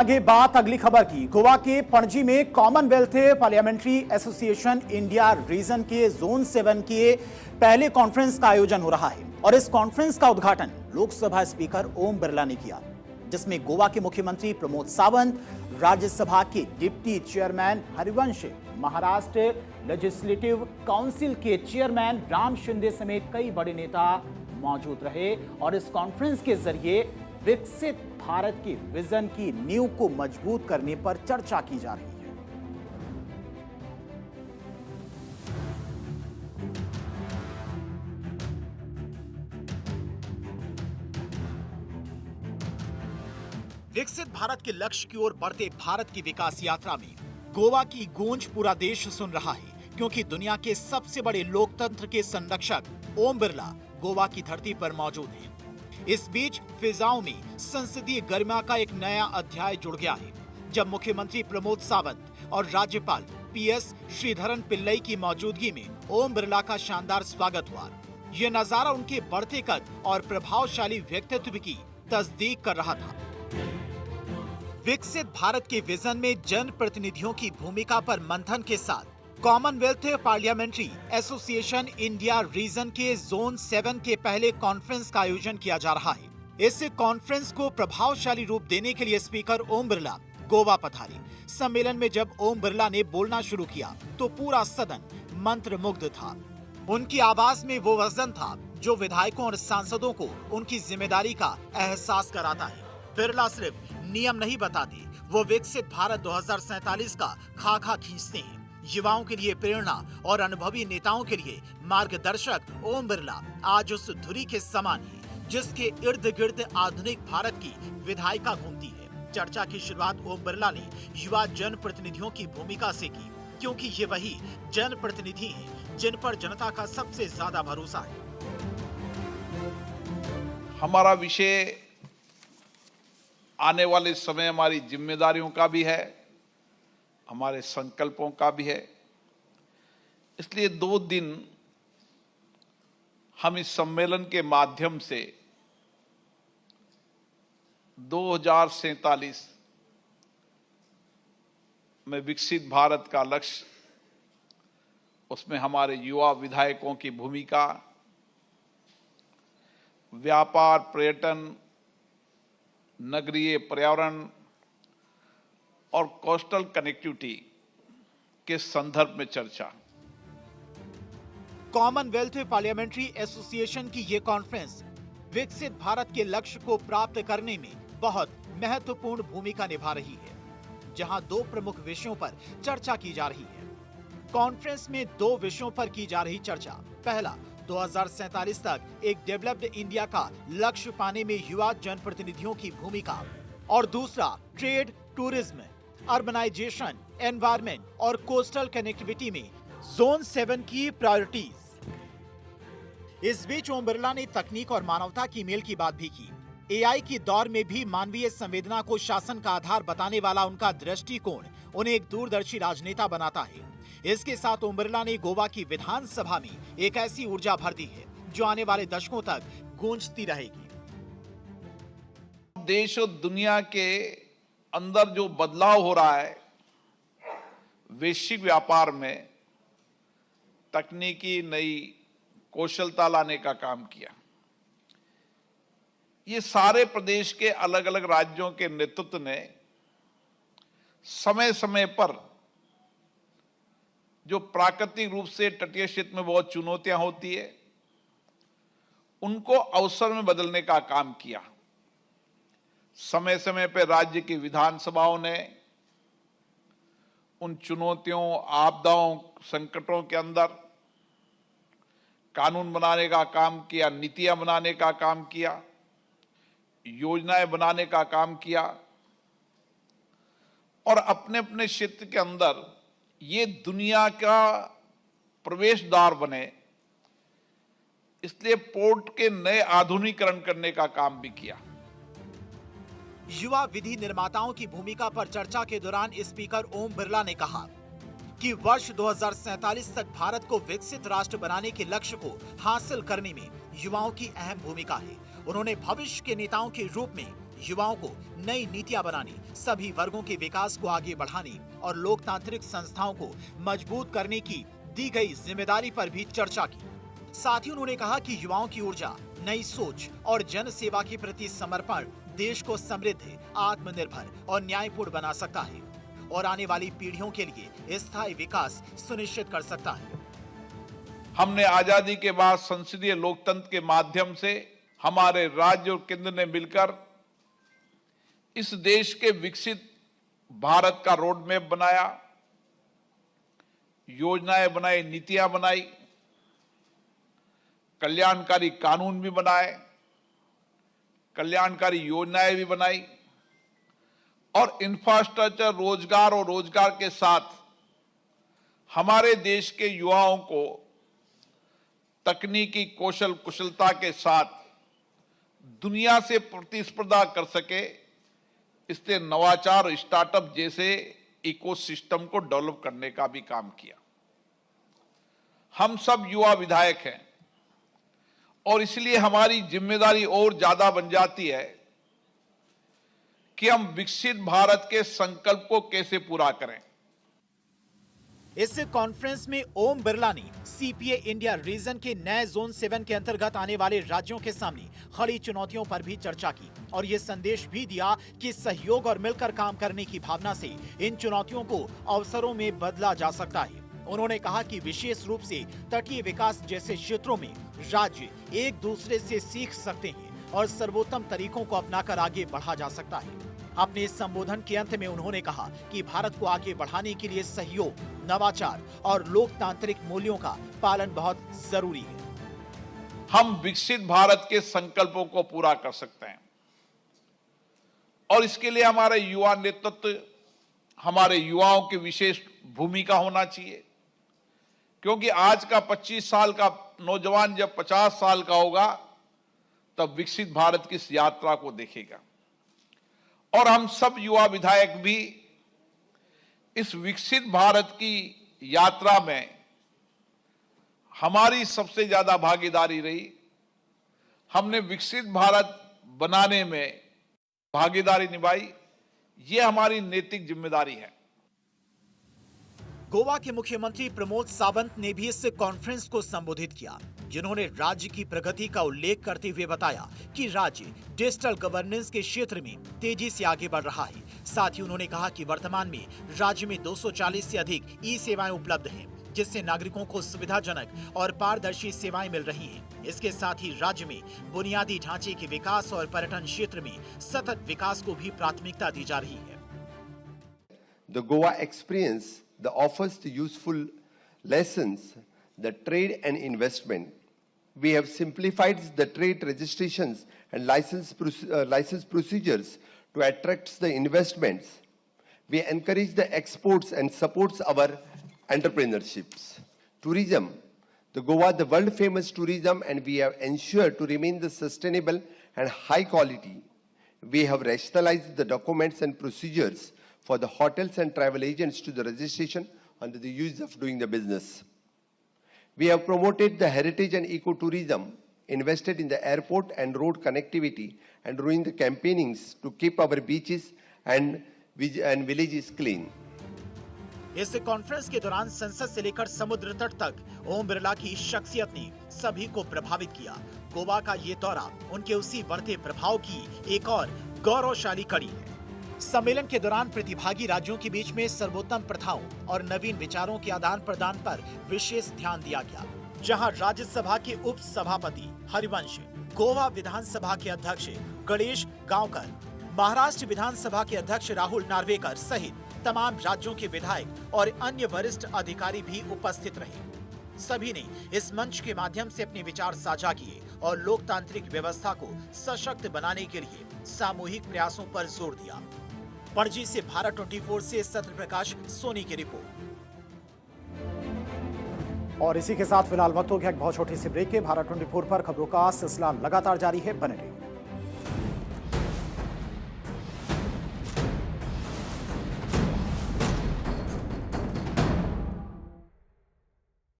आगे बात अगली खबर की। गोवा के पणजी में Commonwealth parliamentary association India region के जोन 7 के पहले कॉन्फ्रेंस का आयोजन हो रहा है और इस कॉन्फ्रेंस का उद्घाटन लोकसभा स्पीकर ओम बिरला ने किया, जिसमें गोवा के मुख्यमंत्री प्रमोद सावंत, राज्यसभा के deputy chairman Harivansh, Maharashtra legislative council के चेयरमैन राम शिंदे समेत कई बड़े नेता मौजूद रहे और इस कॉन्फ्रेंस के जरिए विकसित भारत की विजन की नींव को मजबूत करने पर चर्चा की जा रही है। विकसित भारत के लक्ष्य की ओर बढ़ते भारत की विकास यात्रा में गोवा की गूंज पूरा देश सुन रहा है, क्योंकि दुनिया के सबसे बड़े लोकतंत्र के संरक्षक ओम बिरला गोवा की धरती पर मौजूद हैं। इस बीच फिजाओं में संसदीय गरिमा का एक नया अध्याय जुड़ गया है, जब मुख्यमंत्री प्रमोद सावंत और राज्यपाल पीएस श्रीधरन पिल्लई की मौजूदगी में ओम बिरला का शानदार स्वागत हुआ। ये नजारा उनके बढ़ते कद और प्रभावशाली व्यक्तित्व की तस्दीक कर रहा था। विकसित भारत के विजन में जन प्रतिनिधियों की भूमिका पर मंथन के साथ Commonwealth parliamentary association India region के जोन 7 के पहले कॉन्फ्रेंस का आयोजन किया जा रहा है। इस कॉन्फ्रेंस को प्रभावशाली रूप देने के लिए स्पीकर ओम बिरला गोवा पधारे। सम्मेलन में जब ओम बिरला ने बोलना शुरू किया तो पूरा सदन मंत्रमुग्ध था। उनकी आवाज में वो वजन था जो विधायकों और सांसदों को उनकी जिम्मेदारी का एहसास कराता है। बिरला सिर्फ नियम नहीं बताते, वो विकसित भारत 2047 का खाका खींचते हैं। युवाओं के लिए प्रेरणा और अनुभवी नेताओं के लिए मार्गदर्शक ओम बिरला आज उस धुरी के समान है जिसके इर्द गिर्द आधुनिक भारत की विधायिका घूमती है। चर्चा की शुरुआत ओम बिरला ने युवा जनप्रतिनिधियों की भूमिका से की, क्योंकि ये वही जनप्रतिनिधि हैं जिन पर जनता का सबसे ज्यादा भरोसा है। हमारा विषय आने वाले समय हमारी जिम्मेदारियों का भी है, हमारे संकल्पों का भी है। इसलिए 2 दिन हम इस सम्मेलन के माध्यम से 2047 में विकसित भारत का लक्ष्य, उसमें हमारे युवा विधायकों की भूमिका, व्यापार, पर्यटन, नगरीय पर्यावरण और कोस्टल कनेक्टिविटी के संदर्भ में चर्चा। कॉमनवेल्थ पार्लियामेंट्री एसोसिएशन की ये कॉन्फ्रेंस विकसित भारत के लक्ष्य को प्राप्त करने में बहुत महत्वपूर्ण भूमिका निभा रही है, जहां 2 प्रमुख विषयों पर चर्चा की जा रही है। कॉन्फ्रेंस में 2 विषयों पर की जा रही चर्चा। पहला, 2047 तक एक डेवलप्ड इंडिया का लक्ष्य पाने में युवा जनप्रतिनिधियों की भूमिका, और दूसरा, ट्रेड, टूरिज्म, अर्बनाइजेशन, एनवायरमेंट और कोस्टल कनेक्टिविटी में जोन 7 की प्रायोरिटीज। इस बीच ओम बिरला ने तकनीक और मानवता की मेल की बात भी की। एआई की दौर में भी मानवीय संवेदना को शासन का आधार बताने वाला उनका दृष्टिकोण उन्हें एक दूरदर्शी राजनेता बनाता है। इसके साथ ओम बिरला ने गोवा की विधानसभा में एक ऐसी ऊर्जा भर दी है जो आने वाले दशकों तक गूंजती रहेगी। देश और दुनिया के अंदर जो बदलाव हो रहा है, वैश्विक व्यापार में तकनीकी नई कौशलता लाने का काम किया। ये सारे प्रदेश के अलग अलग राज्यों के नेतृत्व ने समय समय पर जो प्राकृतिक रूप से तटीय क्षेत्र में बहुत चुनौतियां होती है, उनको अवसर में बदलने का काम किया। समय समय पर राज्य की विधानसभाओं ने उन चुनौतियों, आपदाओं, संकटों के अंदर कानून बनाने का काम किया, नीतियां बनाने का काम किया, योजनाएं बनाने का काम किया और अपने अपने क्षेत्र के अंदर ये दुनिया का प्रवेश द्वार बने, इसलिए पोर्ट के नए आधुनिकीकरण करने का काम भी किया। युवा विधि निर्माताओं की भूमिका पर चर्चा के दौरान स्पीकर ओम बिरला ने कहा कि वर्ष 2047 तक भारत को विकसित राष्ट्र बनाने के लक्ष्य को हासिल करने में युवाओं की अहम भूमिका है। उन्होंने भविष्य के नेताओं के रूप में युवाओं को नई नीतियां बनाने, सभी वर्गों के विकास को आगे बढ़ाने और लोकतांत्रिक संस्थाओं को मजबूत करने की दी गई जिम्मेदारी पर भी चर्चा की। साथ ही उन्होंने कहा कि युवाओं की ऊर्जा, नई सोच और जन सेवा के प्रति समर्पण देश को समृद्ध, आत्मनिर्भर और न्यायपूर्ण बना सकता है और आने वाली पीढ़ियों के लिए स्थायी विकास सुनिश्चित कर सकता है। हमने आजादी के बाद संसदीय लोकतंत्र के माध्यम से हमारे राज्य और केंद्र ने मिलकर इस देश के विकसित भारत का रोड मैप बनाया, योजनाएं बनाई, नीतियां बनाई, कल्याणकारी कानून भी बनाए, कल्याणकारी योजनाएं भी बनाई और इंफ्रास्ट्रक्चर, रोजगार और रोजगार के साथ हमारे देश के युवाओं को तकनीकी कौशल कुशलता के साथ दुनिया से प्रतिस्पर्धा कर सके, इसलिए नवाचार और स्टार्टअप जैसे इकोसिस्टम को डेवलप करने का भी काम किया। हम सब युवा विधायक हैं और इसलिए हमारी जिम्मेदारी और ज्यादा बन जाती है कि हम विकसित भारत के संकल्प को कैसे पूरा करें। इस कॉन्फ्रेंस में ओम बिरला ने सीपीए इंडिया रीजन के नए जोन 7 के अंतर्गत आने वाले राज्यों के सामने खड़ी चुनौतियों पर भी चर्चा की और ये संदेश भी दिया कि सहयोग और मिलकर काम करने की भावना से इन चुनौतियों को अवसरों में बदला जा सकता है। उन्होंने कहा कि विशेष रूप से तटीय विकास जैसे क्षेत्रों में राज्य एक दूसरे से सीख सकते हैं और सर्वोत्तम तरीकों को अपनाकर आगे बढ़ा जा सकता है। अपने संबोधन के अंत में उन्होंने कहा कि भारत को आगे बढ़ाने के लिए सहयोग, नवाचार और लोकतांत्रिक मूल्यों का पालन बहुत जरूरी है। हम विकसित भारत के संकल्पों को पूरा कर सकते हैं और इसके लिए हमारे युवा नेतृत्व, हमारे युवाओं की विशेष भूमिका होना चाहिए, क्योंकि आज का 25 साल का नौजवान जब 50 साल का होगा तब विकसित भारत की इस यात्रा को देखेगा और हम सब युवा विधायक भी इस विकसित भारत की यात्रा में हमारी सबसे ज्यादा भागीदारी रही। हमने विकसित भारत बनाने में भागीदारी निभाई, ये हमारी नैतिक जिम्मेदारी है। गोवा के मुख्यमंत्री प्रमोद सावंत ने भी इस कॉन्फ्रेंस को संबोधित किया, जिन्होंने राज्य की प्रगति का उल्लेख करते हुए बताया कि राज्य डिजिटल गवर्नेंस के क्षेत्र में तेजी से आगे बढ़ रहा है। साथ ही उन्होंने कहा कि वर्तमान में राज्य में 240 से अधिक ई सेवाएं उपलब्ध हैं, जिससे नागरिकों को सुविधाजनक और पारदर्शी सेवाएं मिल रही हैं। इसके साथ ही राज्य में बुनियादी ढांचे के विकास और पर्यटन क्षेत्र में सतत विकास को भी प्राथमिकता दी जा रही है। The Goa experience that offers the useful lessons, the trade and investment. We have simplified the trade registrations and license procedures to attract the investments. We encourage the exports and supports our entrepreneurships. Tourism, the Goa, the world famous tourism, and we have ensured to remain the sustainable and high quality. We have rationalized the documents and procedures for the hotels and travel agents to the registration under the use of doing the business. We have promoted the heritage and ecotourism, invested in the airport and road connectivity, and doing the campaignings to keep our beaches and villages clean. इस conference के दौरान संसद से लेकर समुद्र तट तक ओम बिरला की शख्सियत ने सभी को प्रभावित किया। गोवा का ये दौरा उनके उसी बढ़ते प्रभाव की एक और गौरवशाली कड़ी है। सम्मेलन के दौरान प्रतिभागी राज्यों के बीच में सर्वोत्तम प्रथाओं और नवीन विचारों के आदान प्रदान पर विशेष ध्यान दिया गया, जहां राज्यसभा के उप सभापति हरिवंश, गोवा विधानसभा के अध्यक्ष गणेश गांवकर, महाराष्ट्र विधानसभा के अध्यक्ष राहुल नार्वेकर सहित तमाम राज्यों के विधायक और अन्य वरिष्ठ अधिकारी भी उपस्थित रहे। सभी ने इस मंच के माध्यम से अपने विचार साझा किए और लोकतांत्रिक व्यवस्था को सशक्त बनाने के लिए सामूहिक प्रयासों पर जोर दिया। पणजी से भारत 24 से सत्य प्रकाश सोनी की रिपोर्ट। और इसी के साथ फिलहाल वक्त हो गया एक बहुत छोटी सी ब्रेक के। भारत 24 पर खबरों का सिलसिला लगातार जारी है, बने रहिए।